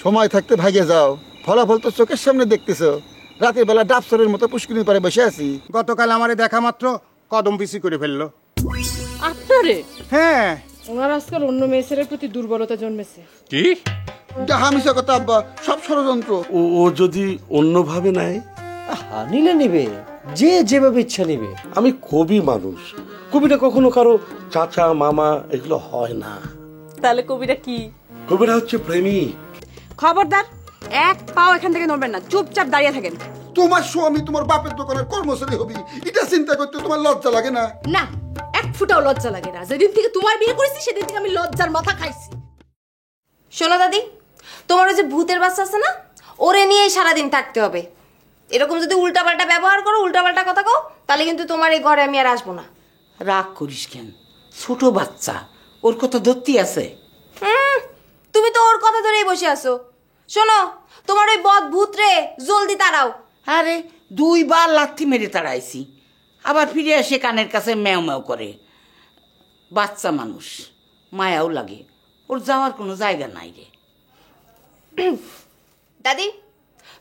সময় থাকতে ভাগে যাও, ফলাফল তো চোখের সামনে দেখতেছো। রাতের বেলা ডাবসরের মতো পুষ্করিণীর পারে বসে আছি। গতকাল আমারে দেখা মাত্র কদম পিছি করে ফেললো। আপনারে? হ্যাঁ। ওনার আজকাল অন্য মেয়েছেলের প্রতি দুর্বলতা জন্মেছে। কি? হামিশা কথা আব্বা, সব ষড়যন্ত্র। ও যদি অন্যভাবে নেয়? নিলে নিবে, যে যেভাবে ইচ্ছা নিবে। আমি কবি মানুষ, কবিটা কখনো কারো চাচা মামা এগুলো হয় না। তাহলে কবিরা কি? কবিরা হচ্ছে প্রেমিক। খবরদার, এক পাও এখান থেকে নড়বেন না, চুপচাপ দাঁড়িয়ে থাকেন। তোমার স্বামী তোমার বাপের দোকানের কর্মচারী হবি, এটা চিন্তা করতে তোমার লজ্জা লাগে না? না, এক ফুটাও লজ্জা লাগে না। যেদিন থেকে তোমার বিয়ে করেছি সেদিন থেকে আমি লজ্জার মাথা খাইছি। শোনো দাদি, তোমার ওই যে ভূতের বাচ্চা আছে না, ওরে নিয়েই সারাদিন থাকতে হবে। এরকম যদি উল্টাপাল্টা ব্যবহার করো, উল্টাপাল্টা কথা কও, তাহলে কিন্তু তোমার এই ঘরে আমি আর আসবো না। রাগ করিস কেন? ছোট বাচ্চা, ওর কথা ধরতে আছে। তুমি তো ওর কথা ধরেই বসে আছো। শোনো, তোমার ওই বদ ভূত রে জলদি তাড়াও। আরে 2 বার লাথি মেরে তাড়াইছি, আবার ফিরে এসে কানের কাছে ম্যাও ম্যাও করে। বাচ্চা মানুষ, মায়াও লাগে, ওর যাওয়ার কোনো জায়গা নাই রে। দাদি,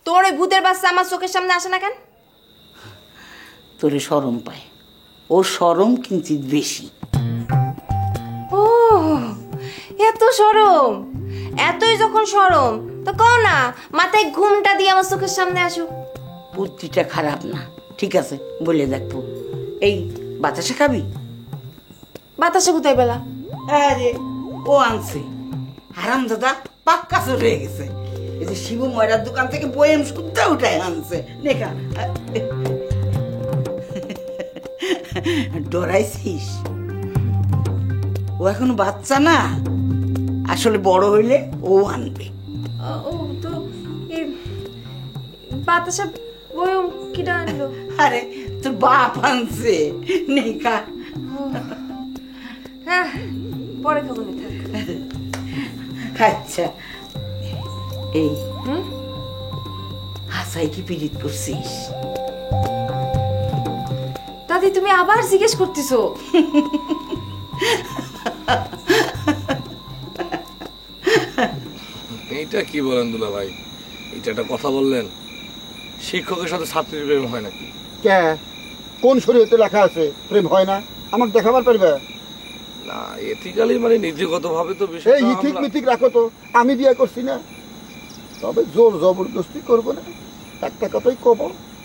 তোমার ওই ভূতের বাচ্চা আমার চোখের সামনে আসে না কেন? তোরে শরম পায়, ওর শরম কিঞ্চিত বেশি। ও, এত শরম? এতই যখন শরম, তো কও না মাথায় ঘুমটা দিয়ে আমার চোখের সামনে আসো। বুদ্ধিটা খারাপ না, ঠিক আছে বলে দেখবো। এই বাতাসা খাবি? বাতাসে কোথায় পেলা? আরে ও আনছে, হারাম দাদা পাক্কা চলে হয়ে গেছে। এই যে শিবু ময়রার দোকান থেকে বয়েম শুদ্ধা উঠায় আনছে, দেখা ডরাইছিস? ও এখন বাচ্চা না, আসলে বড় হইলে ও আনবে। ও তো এই বাতাসা বয়ম কিটা আনলো? আরে তোর বাপ আনছে, নেকা। হ্যাঁ, পরে খাবো না, থাক। আচ্ছা, এই হাসাই কি পিরিত করছিস? দাদি, তুমি আবার জিজ্ঞেস করতেছো? এইটা কি বলেন দুলা ভাই, এটা একটা কথা বললেন? শিক্ষকের সাথে ছাত্রীর প্রেম হয় নাকি? কে, কোন শরীয়তে লেখা আছে প্রেম হয় না? আমাকে দেখাবার পারবে না, এথিক্যালি মানে নীতিগত ভাবে তো বিষয়। এই ইথিক মিথিক রাখো তো, আমি বিয়ে করছি না, তবে জোর জবরদস্তি করবো না। একটা কথাই কব,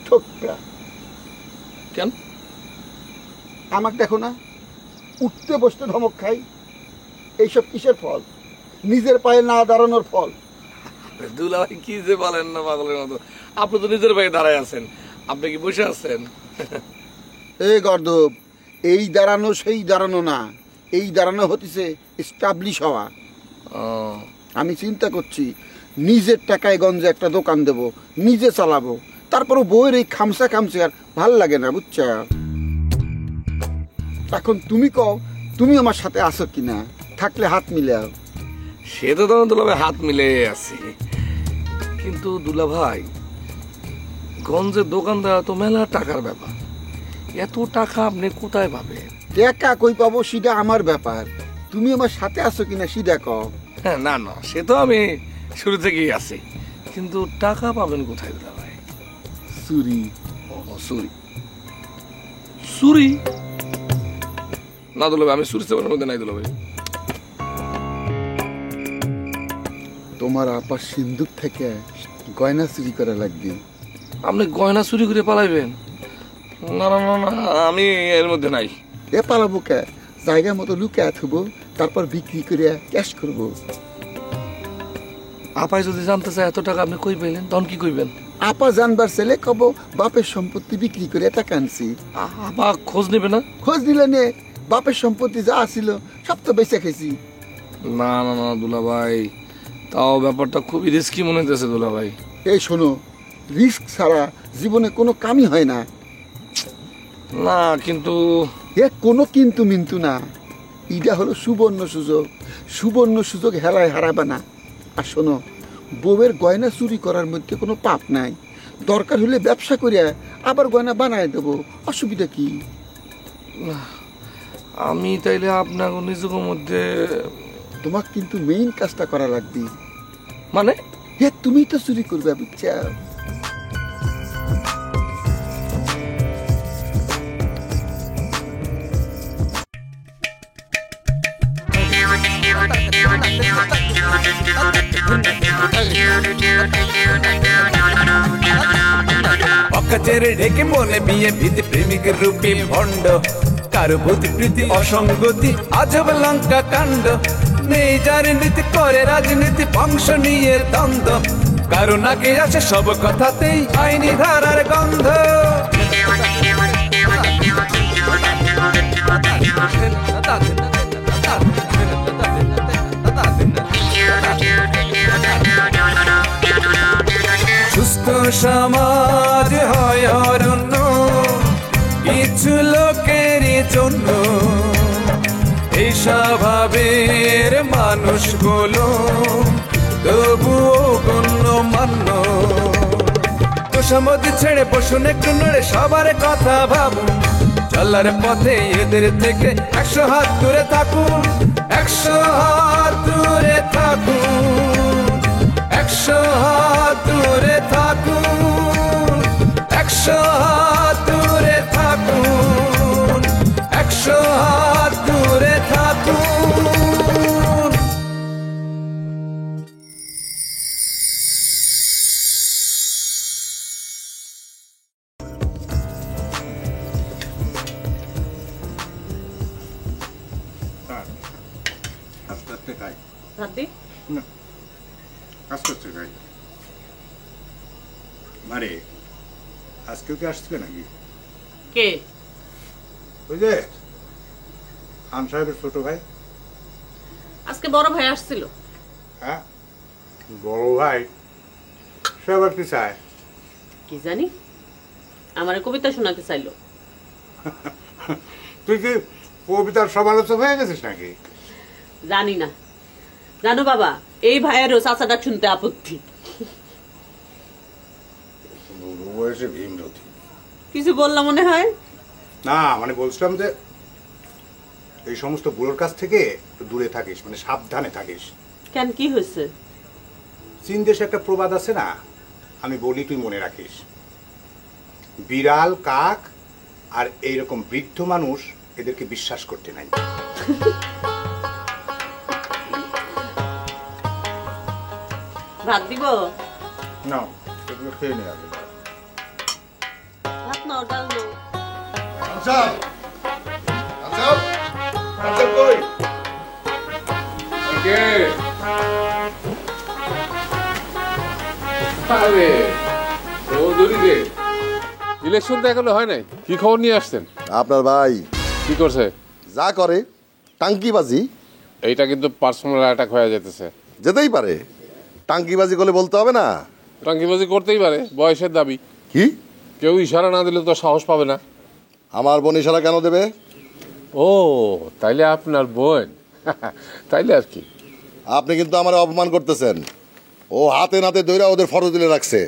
ঠোকটা। কেন? আমাকে দেখো না, উঠতে বসতে ধমক খাই। এইসব কিসের ফল? নিজের পায়ে না দাঁড়ানোর ফল। দুলা ভাই কি যে বলেন না পাগলের মতো। আপনি তো নিজের পায়ে দাঁড়ায় আছেন, আপনি কি বসে আছেন? এই গর্দব, এই দাঁড়ানো সেই দাঁড়ানো না, এই দাঁড়ানো হতেছে এস্টাবলিশ হওয়া। আমি চিন্তা করছি নিজের টাকায় গঞ্জে একটা দোকান দেব, নিজে চালাবো। তারপরও বউয়ের এই খামসা খামসি আর ভাল লাগে না, বুঝছ? এখন তুমি কও, তুমি আমার সাথে আসো কিনা? থাকলে হাত মিলাও। সে তো তখন দুলা ভাই হাত মিলে আছি, কিন্তু দুলা ভাই গঞ্জের দোকান দেওয়া তো মেলা টাকার ব্যাপার। এত টাকা আপনি কোথায় পাবেন? টাকা কই পাবো সেটা আমার ব্যাপার, তুমি আমার সাথে আসো কিনা সেটা কও। হ্যাঁ, না না, সে তো আমি শুরু থেকেই আছি, কিন্তু টাকা পাবেন কোথায় দুলা ভাই? চুরি। চুরি? চুরি না দুলা ভাই, আমি চুরি চাপার মধ্যে নাই দুলা ভাই। তোমার আপার সিন্দুক থেকে গয়না চুরি করা লাগবে। আপনি গয়না চুরি করে পালাইবেন? না না না না, আমি এর মধ্যে নাই। এ পালাবো কে? জায়গা মতো লুকিয়ে থুবো, তারপর বিক্রি করে ক্যাশ করবো। আপাই যদি জানতে চায় এত টাকা আপনি কই পাইলেন, তখন কি কইবেন? আপা জানবার ছেলে কব বাপের সম্পত্তি বিক্রি করে টাকা আনছি। আপা খোঁজ নেবে না? খোঁজ নিলে নে, বাপের সম্পত্তি যা ছিল সব তো বেঁচে খেয়েছি। না না না দুলা ভাই, তাও ব্যাপারটা খুবই রিস্কি মনে হইতেছে দুলা ভাই। এই শোনো, রিস্ক ছাড়া জীবনে কোনো কামই হয় না। না কিন্তু এ কোনো কিন্তু মিন্তু না, এটা হলো সুবর্ণ সুযোগ। সুবর্ণ সুযোগ হেলায় হারাবে না। আর শোনো, বউয়ের গয়না চুরি করার মধ্যে কোনো পাপ নাই। দরকার হলে ব্যবসা করিয়া আবার গয়না বানায় দেবো, অসুবিধা কি? আমি তাইলে আপনার নিজের মধ্যে। তোমার কিন্তু মেইন কাজটা করা লাগবে। মানে তুমি তো চুরি করবে বুঝছো? অকাচেরে ঢেকে মনে বিয়ে ভীতি প্রেমিকের রূপে ভণ্ড কারো প্রতি প্রীতি অসঙ্গতি আজব লঙ্কা কাণ্ড নেই যার নীতি করে রাজনীতি বংশ নিয়ে দ্বন্দ্ব কারো নাকে আছে সব কথাতেই আইনি ধারার গন্ধ সুস্থ সমাজ হয় অরণ্য কিছু লোকের জন্য এই স্বভাবের মানুষগুলো তবুও গণ্যমান্য তোষামতি ছেড়ে বসুন একটু নড়ে সবার কথা ভাবুন চলার পথে এদের থেকে 100 হাত দূরে থাকুন 100 হাত দূরে থাকুন 100 হাত দূরে থাকুন 100 হাত দূরে থাকুন 100 হাত দূরে থাকুন আস্তে আস্তে খাই, ভাত দি আস্তে আস্তে খাই। মারে আজকেও কি আসছে নাকি? কে? ওই যে খান সাহেবের ছোট ভাই। আজকে বড় ভাই আসছিল। হ্যাঁ, বড় ভাই সে আবার কি চায়? কি জানি, আমার কবিতা শোনাতে চাইলো। তুই কি কবিতার সমালোচক হয়ে গেছিস নাকি? জানি না। জানো বাবা, এই ভাইয়েরও চাচাটা শুনতে আপত্তি। বুড়ো বয়সে ভীমরতি। কিছু বললাম মনে হয়? না, মানে বলছিলাম যে এই সমস্ত বুড়োর কাছ থেকে একটু দূরে থাকিস, মানে সাবধানে থাকিস। কেন, কি হয়েছে? চীন দেশে একটা প্রবাদ আছে না, আমি বলি তুই মনে রাখিস, বিড়াল, কাক আর এইরকম বৃদ্ধ মানুষ এদেরকে বিশ্বাস করতে নাই। ভাত দিব? না, এগুলো খেয়ে নেই আগে। ভাত নাও, ডাল নাও। আচ্ছা আচ্ছা আচ্ছা, কই কে? আরে চৌধুরী রে, ইলেকশন তো এখনো হয় নাই, কি খবর নিয়ে আসছেন? আপনার ভাই কি করছে? যা করে টাঙ্কিবাজি। এইটা কিন্তু পার্সোনাল অ্যাটাক হয়ে যেতেছে। যেতেই পারে, টাঙ্কিবাজি করলে বলতে হবে না। টাঙ্কিবাজি করতেই পারে, বয়সের দাবি। কি? কেউ ইশারা না দিলে তো সাহস পাবে না। আমার বোন ইশারা কেন দেবে? ও তাইলে আপনার বোন। তাইলে আর কি। আপনি কিন্তু আমার অপমান করতেছেন। ও হাতে নাতে দইরা ওদের ফটো তুলে রাখছে।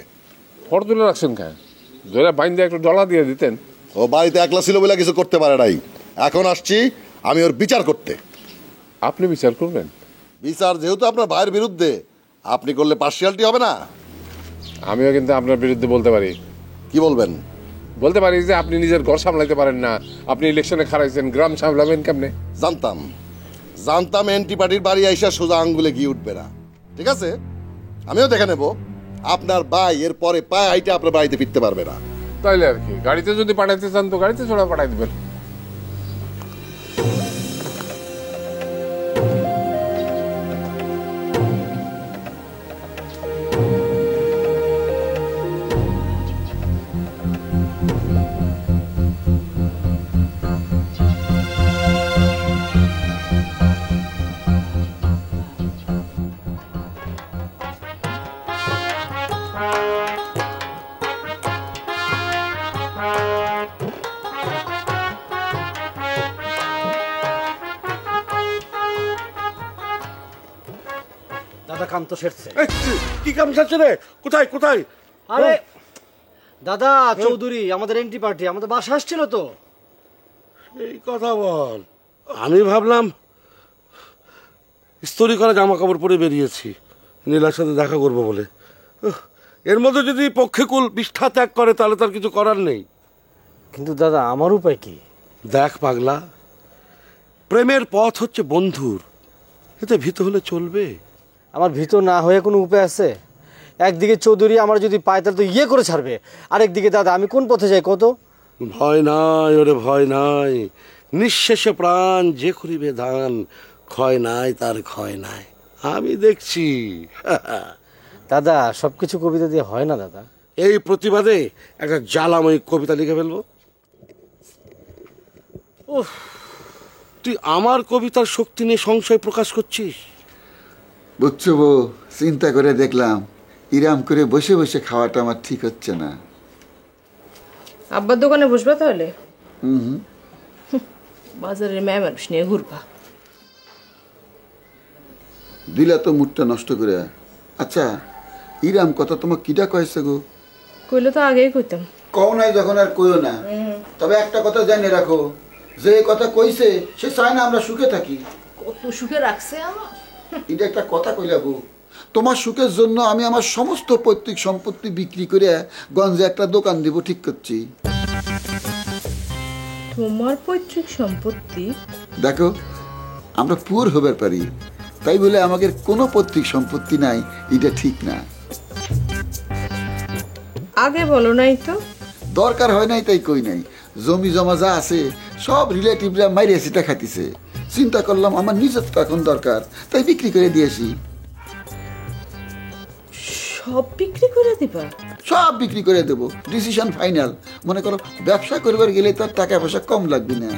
ফটো তুলে রাখছেন কেন? ধরে বাইন্দে একটু ডলা দিয়ে দিতেন। ও বাড়িতে একলা ছিল বলে কিছু করতে পারে নাই। এখন আসছি আমি ওর বিচার করতে। আপনি বিচার করবেন? বিচার যেহেতু আপনার ভাইয়ের বিরুদ্ধে, আপনি করলে পার্সিয়ালিটি হবে না? আমিও কিন্তু আপনার বিরুদ্ধে বলতে পারি। কি বলবেন? বলতে পারি যে আপনি নিজের ঘর সামলাইতে পারেন না, আপনি ইলেকশনে খারাইছেন, গ্রাম সামলাবেন কেমনে? জানতাম জানতাম এনটি পার্টির বাড়ি আইসা সোজা আঙ্গুলে গিয়ে উঠবে না। ঠিক আছে, আমিও দেখে নেব আপনার ভাই এর পরে পায়ে হাইটে আপনার বাড়িতে ফিরতে পারবে না। তাইলে আর কি, গাড়িতে যদি পাঠাইতে চান তো গাড়িতে চড়া পাঠাই দেবেন। দাদা কাম তো সেরছে। কি কাম চাচ্ছে রে? কোথায় কোথায়? আরে দাদা, চৌধুরী আমাদের এনটি পার্টি আমাদের বাসা আসছিল তো। এই কথা বল। আমি ভাবলাম ইস্ত্রি করা জামা কাপড় পরে বেরিয়েছি নীলার সাথে দেখা করবো বলে। এর মধ্যে যদি পক্ষেকুল বিষ্ঠা ত্যাগ করে তাহলে তার কিছু করার নেই। কিন্তু দাদা আমার উপায় কি? দেখ পাগলা, প্রেমের পথ হচ্ছে বন্ধুর, এতে ভীত হলে চলবে? আমার ভিতর না হয়ে কোনো উপায় আছে? একদিকে চৌধুরী আমার যদি পায় তাহলে তো ইয়ে করে ছাড়বে, আরেকদিকে দাদা আমি কোন পথে যাই কত? ভয় নাই ওরে, ভয় নাই। নিঃশেষে প্রাণ যে করিবে দান, ক্ষয় নাই তার ক্ষয় নাই, আমি দেখছি। দাদা সবকিছু কবিতা দিয়ে হয় না দাদা। এই প্রতিবাদে একটা জ্বালাময়ী কবিতা লিখে ফেলবো। উফ, তুই আমার কবিতার শক্তি নিয়ে সংশয় প্রকাশ করছিস? বুঝছো বউ, চিন্তা করে দেখলাম ইরাম করে বসে বসে খাওয়াটা আমার ঠিক হচ্ছে না। আব্বার দোকানে বসবা তাহলে? হুম, বাজারের মেয়ে মানুষ নিয়ে ঘুরবা। দিলা তো মুডটা নষ্ট করে। আচ্ছা, ইরাম কথা তোমার কিটা কয়েছে গো? কইলে তো আগেই কইতাম। কও নাই যখন আর কইও না। তবে একটা কথা জানিয়ে রাখো, যে কথা কইছে সে চায় না আমরা সুখে থাকি। কত সুখে রাখছে আমার। এটা একটা কথা কইলা গো। তোমার সুখের জন্য আমি আমার সমস্ত পৈতৃক সম্পত্তি বিক্রি করে গঞ্জে একটা দোকান দিব ঠিক করছি। তোমার পৈতৃক সম্পত্তি? দেখো, আমরা পুয়ার হবার পারি, তাই বলে আমাদের কোনো পৈতৃক সম্পত্তি নাই এটা ঠিক না। আগে বলো নাই তো। দরকার হয় নাই তাই কই নাই। জমি জমা যা আছে সব রিলেটিভরা মাইরে সেটা খাইতেছে। চিন্তা করলাম আমার নিজের তো এখন দরকার, তাই বিক্রি করে দিয়েছি। সব বিক্রি করে দিবা? সব বিক্রি করে দেবো, ডিসিশন ফাইনাল। মনে করো ব্যবসা করবার গেলে তো আর টাকা পয়সা কম লাগবে না।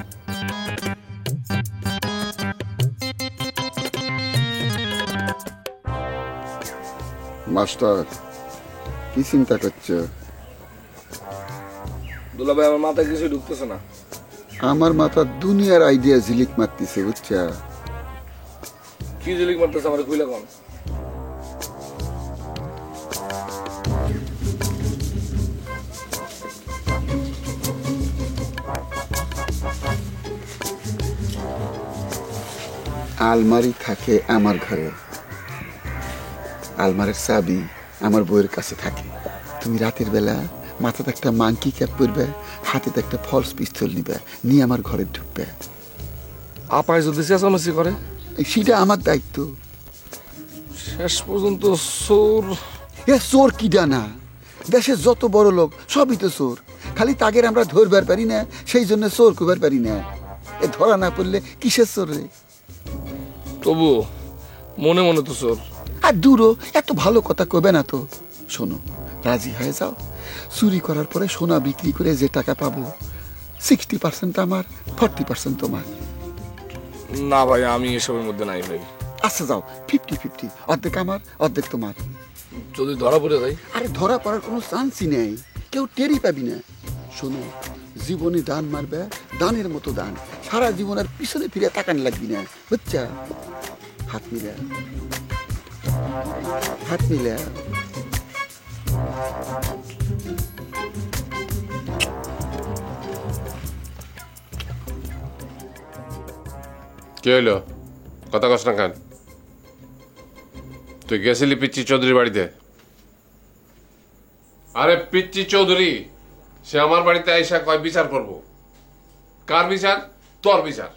মাস্টার, কি চিন্তা করছো? দুলাভাই আমার মাথায় কিছু ঢুকতেছে না। আমার মাথা দুনিয়ার আইডিয়া ঝিলিক মারতেছে, বুঝছা? কি জিলিক মারতেছে আমার কইলা কোন? আলমারি থাকে আমার ঘরে, আলমারির চাবি আমার বউয়ের কাছে থাকে। তুমি রাতের বেলা মাথাতে একটা মাংকি ক্যাপ পরবে, হাতে একটা ফলস পিস্তল নিবে, নিয়ে আমার ঘরে ঢুকবে। আপায় যদি চেঁচামেচি করে? সেটা আমার দায়িত্ব। শেষ পর্যন্ত চোর। এ চোর কি জানা? দেশের যত বড় লোক সবই তো চোর, খালি তাগের আমরা ধরবার পারি না, সেই জন্য চোর করবার পারি না। এ ধরা না পড়লে কিসের চোর রে? তবু মনে মনে তো চোর। আর দূরও এত ভালো কথা কবে না তো। শোনো, রাজি হয়ে যাও। চুরি করার পরে সোনা বিক্রি করে যে টাকা পাবো 60% আমার, 40% তোমার। না ভাই, আমি এসবের মধ্যে নাই ভাই। আচ্ছা যাও, 50-50, অর্ধেক আমার অর্ধেক তোমার। যদি ধরা পড়ে যাই? আরে ধরা পড়ার কোনো চান্সই নেই, কেউ টেরই পাবি না। শোনো, জীবনে দান মারবে, দানের মতো দান। সারা জীবনের পিছনে ফিরে তাকান লাগবি না, বুঝছা? হাত মিলে, হাত মিলে। কি হইলো? কথা কস না কেন? তুই গেছিলি পিচ্চি চৌধুরীর বাড়িতে? আরে পিচ্চি চৌধুরী সে আমার বাড়িতে আইসা কয় বিচার করব। কার বিচার? তোর বিচার।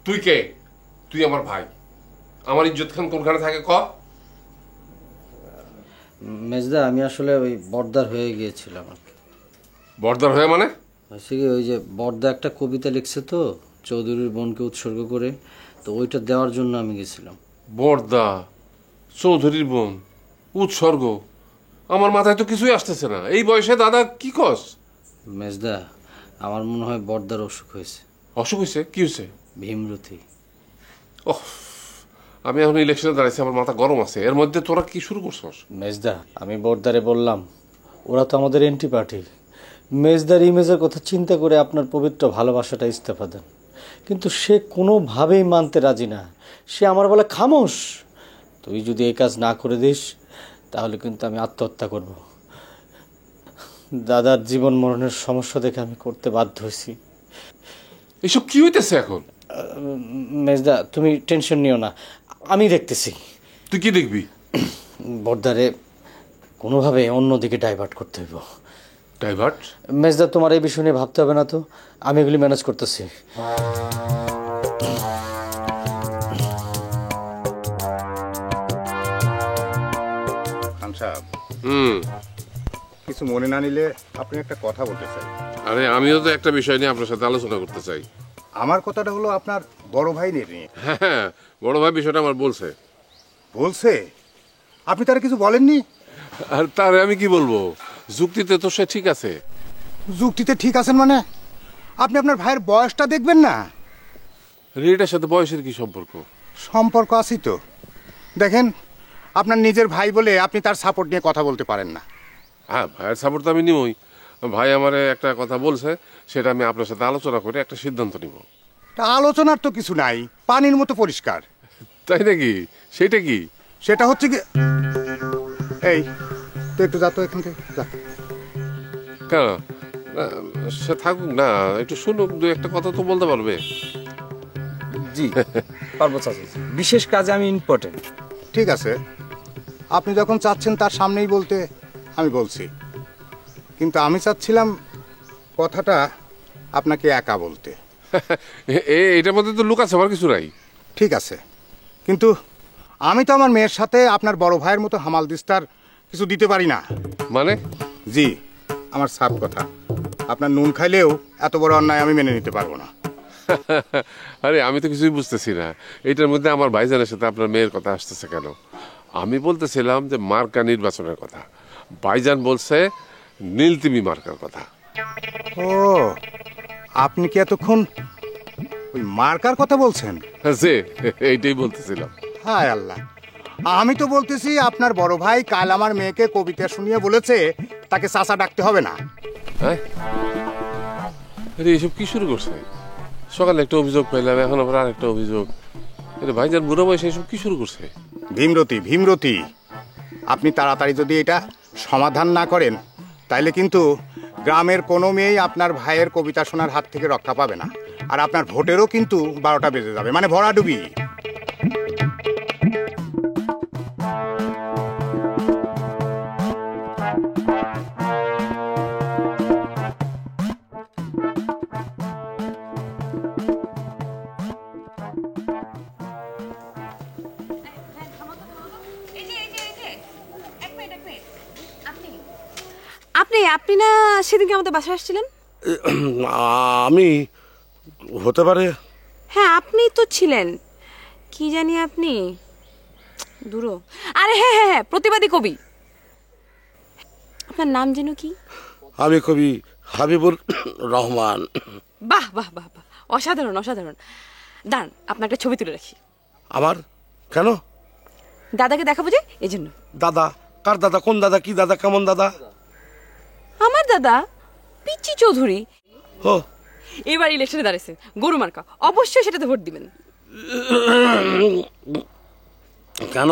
তুই কে? তুই আমার ভাই। আমার ইজ্জত খান কোনখানে থাকে ক? মেজদা আমি আসলে ওই বর্দার হয়ে গিয়েছিলাম। বর্দার হয়ে মানে? হয়েছে কি, ওই যে বর্দা একটা কবিতা লিখছে তো চৌধুরীর বোনকে উৎসর্গ করে, তো ওইটা দেওয়ার জন্য আমি গেছিলাম। বর্দা চৌধুরীর বোন উৎসর্গ? আমার মাথায় তো কিছুই আসতেছে না। এই বয়সে দাদা কি কস? মেজদা আমার মনে হয় বর্দার অসুখ হয়েছে। অসুখ হয়েছে? কি হয়েছে? ভীমরতি। ওহ, আমি এখন ইলেকশনে দাঁড়াইছি, আমার মাথা গরম আছে। এর মধ্যে তোরা কি শুরু করছস? মেজদা আমি বর্দারে বললাম, ওরা তো আমাদের এন্টি পার্টি, মেজদার ইমেজের কথা চিন্তা করে আপনার পবিত্র ভালোবাসাটা ইস্তফা দেন। কিন্তু সে কোনোভাবেই মানতে রাজি না। সে আমার বলে, খামোশ, তুই যদি এই কাজ না করে দিস তাহলে কিন্তু আমি আত্মহত্যা করব। দাদার জীবন মরণের সমস্যা দেখে আমি করতে বাধ্য হয়েছি। এসব কি হইতেছে এখন? মেজদা তুমি টেনশন নিও না, আমি দেখতেছি। তুই কি দেখবি? বর্দারে কোনোভাবে অন্যদিকে ডাইভার্ট করতে হইব। ডাইভার্ট? মেজদা, তোমার এই বিষয় নিয়ে ভাবতে হবে না তো, আমি এগুলি ম্যানেজ করতেছি। খান সাহেব, কিছু মনে না নিলে আপনি একটা কথা বলতে চাই। আরে আমিও তো একটা বিষয় নিয়ে আপনার সাথে আলোচনা করতে চাই। আমার কথাটা হলো আপনার বড় ভাই নিয়ে। হ্যাঁ, বড় ভাই বিষয়টা আমার বলছে। বলছে? আপনি তারা কিছু বলেননি? আর তারে আমি কি বলবো, যুক্তিতে তো সে ঠিক আছে। যুক্তিতে ঠিক আছেন মানে? আপনি আপনার ভাইয়ের বয়সটা দেখবেন না? এটার সাথে বয়সের কি সম্পর্ক? সম্পর্ক আছে তো। দেখেন, আপনার নিজের ভাই বলে আপনি তার সাপোর্ট নিয়ে কথা বলতে পারেন না। হ্যাঁ, ভাইয়ের সাপোর্ট তো আমি নিবই। ভাই আমারে একটা কথা বলছে, সেটা আমি আপনার সাথে আলোচনা করে একটা সিদ্ধান্ত নিব। তা আলোচনার তো কিছু নাই, পানির মতো পরিষ্কার। তাই নাকি? সেটা কি? সেটা হচ্ছে কি, এই তো একটু যা তো এখান থেকে যা। কেন? সে থাকুক না, একটু শুনুক, দু একটা কথা তো বলতে পারবে। জি পারবো চাচা, বিশেষ কাজে আমি ইম্পর্টেন্ট। ঠিক আছে, আপনি যখন চাচ্ছেন তার সামনেই বলতে, আমি বলছি। কিন্তু আমি চাচ্ছিলাম কথাটা আপনাকে একা বলতে। এটার মধ্যে তো লুক আছে, আমার কিছু নাই। ঠিক আছে, কিন্তু আমি তো আমার মেয়ের সাথে আপনার বড় ভাইয়ের মতো হামাল দিস্তার কিছু দিতে পারি না। মানে? জি, আমার সাফ কথা, আপনার নুন খাইলেও এত বড় অন্যায় আমি মেনে নিতে পারবো না। আরে আমি তো কিছুই বুঝতেছি না, এটার মধ্যে আমার ভাইজানের সাথে আপনার মেয়ের কথা আসতেছে কেন? আমি বলতেছিলাম যে মার্কা নির্বাচনের কথা, ভাইজান বলছে নীলতিমি মার্কার কথা। ও, আপনি কি এতক্ষণ ওই মার্কার কথা বলছেন? যে এইটাই বলতেছিলাম। হায় আল্লাহ, আমি তো বলতেছি আপনার বড় ভাই কাল আমার মেয়েকে কবিতা শুনিয়ে বলেছে তাকে চাচা ডাকতে হবে না। হ্যাঁ, আরে এসব কি শুরু করছে? সকালে একটা অভিযোগ পাইলাম, এখন আবার আর একটা অভিযোগ। ভাইজান বুড়ো বয়সে এসব কি শুরু করছে? ভীমরতি, আপনি তাড়াতাড়ি যদি এটা সমাধান না করেন তাইলে কিন্তু গ্রামের কোনো মেয়েই আপনার ভাইয়ের কবিতা শোনার হাত থেকে রক্ষা পাবে না, আর আপনার ভোটেরও কিন্তু 12টা বেজে যাবে, মানে ভরাডুবি। আপনি না সেদিনকে আমাদের বাসায় আসছিলেন? আমি হতে পারে। হ্যাঁ, আপনিই তো ছিলেন। কি জানি আপনি দূর। আরে হ্যাঁ হ্যাঁ হ্যাঁ, প্রতিবাদী কবি। আপনার নাম যেন কি? আমি কবি হাবিবুর রহমান। বাহ বাহ বাহ বাহ, অসাধারণ অসাধারণ। দাঁড়ান, আপনার একটা ছবি তুলে রাখি। আমার? কেন? দাদাকে দেখাবো যে, এই জন্য। দাদা? কার দাদা? কোন দাদা? কি দাদা? কেমন দাদা? আমার দাদা পিচ্চি চৌধুরী। ও, এবার ইলেকশনে দাঁড়িয়েছে, গরু মার্কা, অবশ্যই সেটাতে ভোট দিবেন। কেন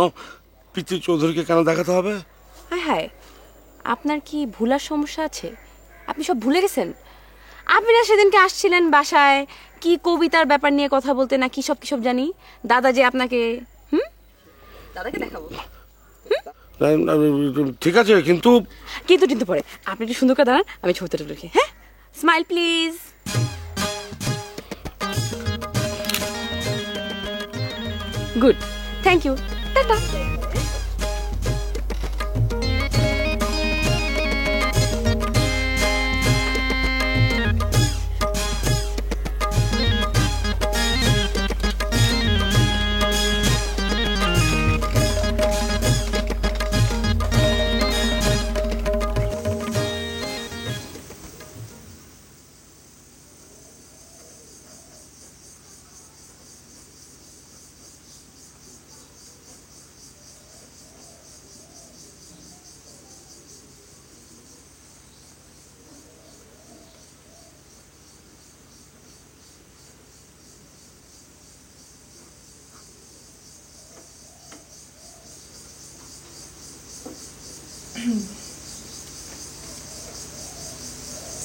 পিচ্চি চৌধুরীকে কেন দেখাতে হবে? হ্যাঁ হ্যাঁ, আপনার কি ভুলার সমস্যা আছে? আপনি সব ভুলে গেছেন? আপনি না সেদিনকে আসছিলেন বাসায় কি কবিতার ব্যাপার নিয়ে কথা বলতে, না কি সব জানি। দাদা যে আপনাকে দাদাকে দেখাবো। ঠিক আছে, কিন্তু কিন্তু পরে আপনি একটু সুন্দর করে দাঁড়ান, আমি ছবিটা তুলে রাখি। হ্যাঁ, smile please. Good, thank you, tata.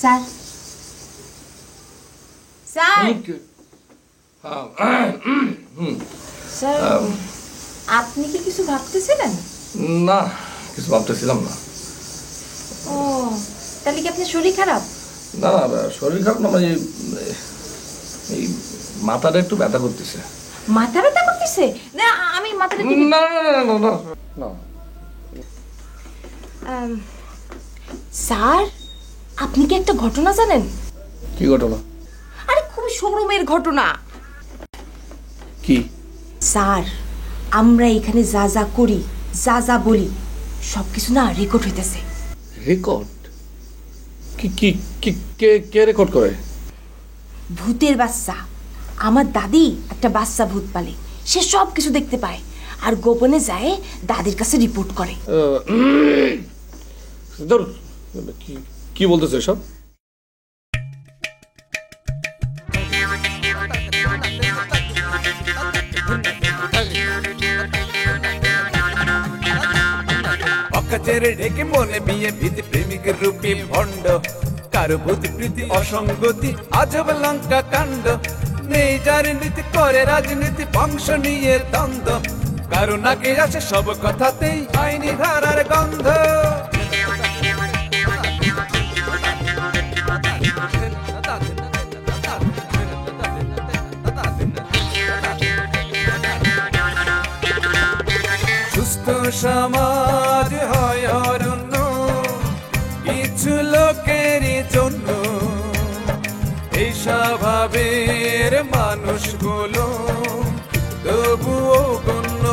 Sir, sir, sir, আপনি কি কিছু ভাবতেছিলেন? না, কিছু ভাবতেছিলাম না। ও তাহলে কি আপনার শরীর খারাপ? না না শরীর খারাপ না, মানে এই মাথাটা একটু ব্যথা করতেছে। মাথা ব্যথা করতেছে? না আমি মাথাটা না না না না না না। স্যার আপনি কি একটা ঘটনা জানেন? কি ঘটনা? আরে খুবই শোরুমের ঘটনা। কি? স্যার আমরা এখানে যা যা করি, যা যা বলি, সবকিছু না রেকর্ড হইতেছে। রেকর্ড? কি কি কি কে কে রেকর্ড করে? ভূতের বাচ্চা। আমার দাদি একটা বাচ্চা ভূত পালে, সে সব কিছু দেখতে পায় আর গোপনে যায় দাদির কাছে রিপোর্ট করে। কি কি বলতেছে সব? অকাচের ঢেকে মনে বিয়ে ভীতি প্রেমিকের রূপে ভণ্ড কারো ভূতি প্রীতি অসঙ্গতি আজব লঙ্কা কাণ্ড নেই যার নীতি করে রাজনীতি বংশ নিয়ে দ্বন্দ্ব কারো নাকে আসে সব কথাতেই আইনি ধারার গন্ধ সুস্থ সমাজ হয় অরণ্য কিছু লোকেরই জন্য এই স্বভাবের মানুষগুলো তবুও গণ্য